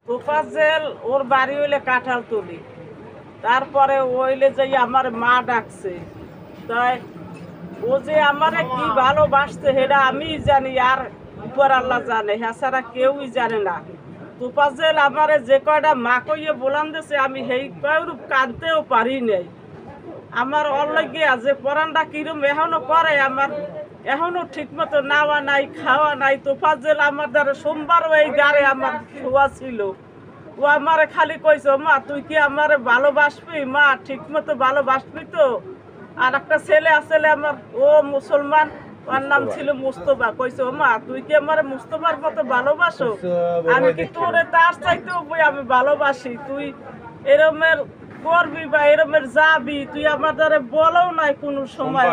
তোফাজ্জেল ওর বাড়ি হইলে কাঁঠালতলি। তারপরে ওইলে যাই আমার মা ডাকছে। তাই ও যে আমারে কি ভালোবাসছে সেটা আমিই জানি, আর উপর আল্লাহ জানে, হ্যাঁ কেউই জানে না। তোফাজ্জেল আমারে যে কয়টা মা কইয়ে বলান দিছে আমি সেই কয়রূপ কাঁদতেও পারি নাই। আমার অল্লাগিয়া যে পরানটা কিরম এখনো করে, আমার এখনো ঠিক মতো নাওয়া নাই, খাওয়া নাই। তোফাজ্জেল আমার দ্বারা সোমবার ওই গাড়ে আমার শোয়া ছিল। ও আমারে খালি কইছে, মা তুই কি আমারে ভালোবাসবি? মা ঠিক মতো ভালোবাসবি তো? আর একটা ছেলে আসলে আমার, ও মুসলমান, ওর নাম ছিল মুস্তফা। কইছে, মা তুই কি আমারে মুস্তফার মতো ভালোবাসো? আমি কি তোরে তার চাইতেও আমি ভালোবাসি? তুই এরমের করবি বা এরমের যাবি, তুই আমার দ্বারা বলো নাই কোনো সময়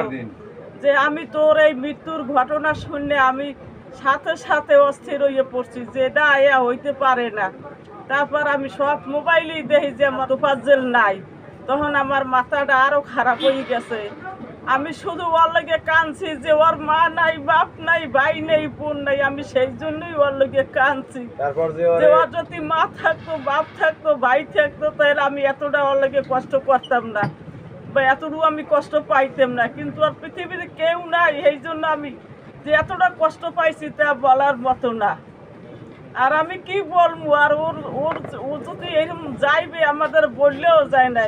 যে আমি তোর এই মৃত্যুর ঘটনা শুনে আমি সাথে সাথে অস্থির হয়ে পড়ছি যে এটা আয়া হইতে পারে না। তারপর আমি সব মোবাইলেই দেখি যে আমার তোফাজ্জেল নাই। তখন আমার মাথাটা আরো খারাপ হয়ে গেছে। আমি শুধু ওর লগে কাঁদছি যে ওর মা নাই, বাপ নাই, ভাই নেই, বোন নাই। আমি সেই জন্যই ওর লগে কাঁদছি যে ওর যদি মা থাকতো, বাপ থাকতো, ভাই থাকতো, তাহলে আমি এতটা ওর লগে কষ্ট করতাম না বা এতটুকু আমি কষ্ট পাইতাম না। কিন্তু আর পৃথিবীতে কেউ নাই, এই জন্য আমি যে এতটা কষ্ট পাইছি তা বলার মতো না। আর আমি কি বলবো, আর ওর ওর ও যদি এরকম যাইবে আমাদের বললেও যায় না।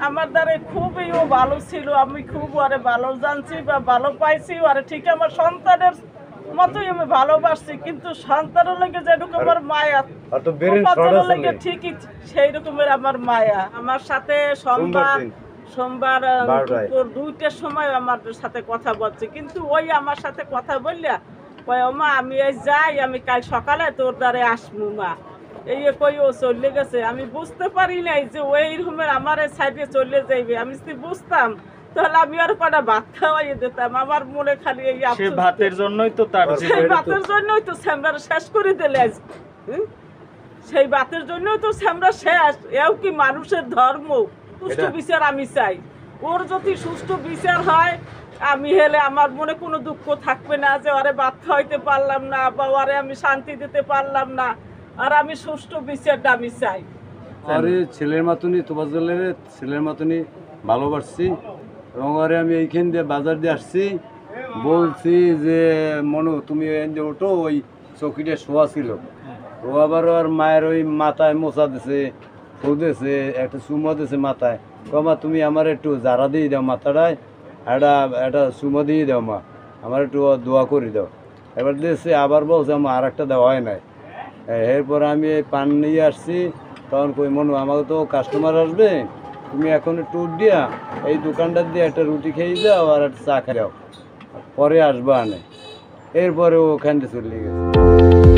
আমার দ্বারা খুবই ও ভালো ছিল, আমি খুব ওরে ভালো জানছি বা ভালো পাইছি। ওরে ঠিক আমার সন্তানের মতোই আমি ভালোবাসছি, কিন্তু সন্তানের লাগে যেটুকু আমার মায়া, লাগে ঠিকই সেই রকমের আমার মায়া। আমার সাথে সোমবার দুপুর 2টার সময় আমার সাথে কথা বলছে, কিন্তু ওই আমার সাথে কথা বললা কয়, মা আমি এই যাই, আমি কাল সকালে তোর দ্বারে আসবো মা, এই কই ও চলে গেছে। আমি বুঝতে পারি নাই যে ওই রকমের আমার সাইডে চলে যাইবে। আমি যদি বুঝতাম তাহলে আমি আর কটা ভাত খাওয়াইয়ে দিতাম। আমার মনে খালি এই ভাতের জন্যই তো সেই ভাতের জন্যই তো স্যামরা শেষ করে দিলে আজ। সেই ভাতের জন্যই তো স্যামরা শেষ। এও কি মানুষের ধর্ম? সুষ্ঠু বিচার আমি চাই। ওর যদি সুষ্ঠু বিচার হয়, আমি হেলে আমার মনে কোনো দুঃখ থাকবে না যে ওরে ভাত খাওয়াইতে পারলাম না বা ওরে আমি শান্তি দিতে পারলাম না। আর আমি সুষ্ঠু বিচারটা আমি চাই। আরে ছেলের মতনই, তোফাজ্জলের ছেলের মতনই ভালোবাসছি। এবং আরে আমি এইখান দিয়ে বাজার দিয়ে আসছি, বলছি যে মনু তুমি ওঠো, ওই চৌকিটা শোয়া ছিল। ও আবার ওর মায়ের ওই মাথায় মোছা দিছে, ফুদেছে, একটা চুমা দিছে মাথায়। মা তুমি আমার একটু জারা দিয়ে দাও মাথাটায়, একটা চুমা দিয়ে দাও মা, আমার একটু দোয়া করে দাও। এবার দিয়েছে, আবার বলছে আমার আর একটা দেওয়া হয় নাই। এরপর আমি এই পান নিয়ে আসছি, তখন কই মনু আমাকে তো কাস্টমার আসবে, তুমি এখন একটু দিয়া এই দোকানটার দিয়ে একটা রুটি খেয়ে যাও আর একটা চা খেয়ে যাও, পরে আসবা আনে। এরপরে ওখান থেকে চলে গেছে।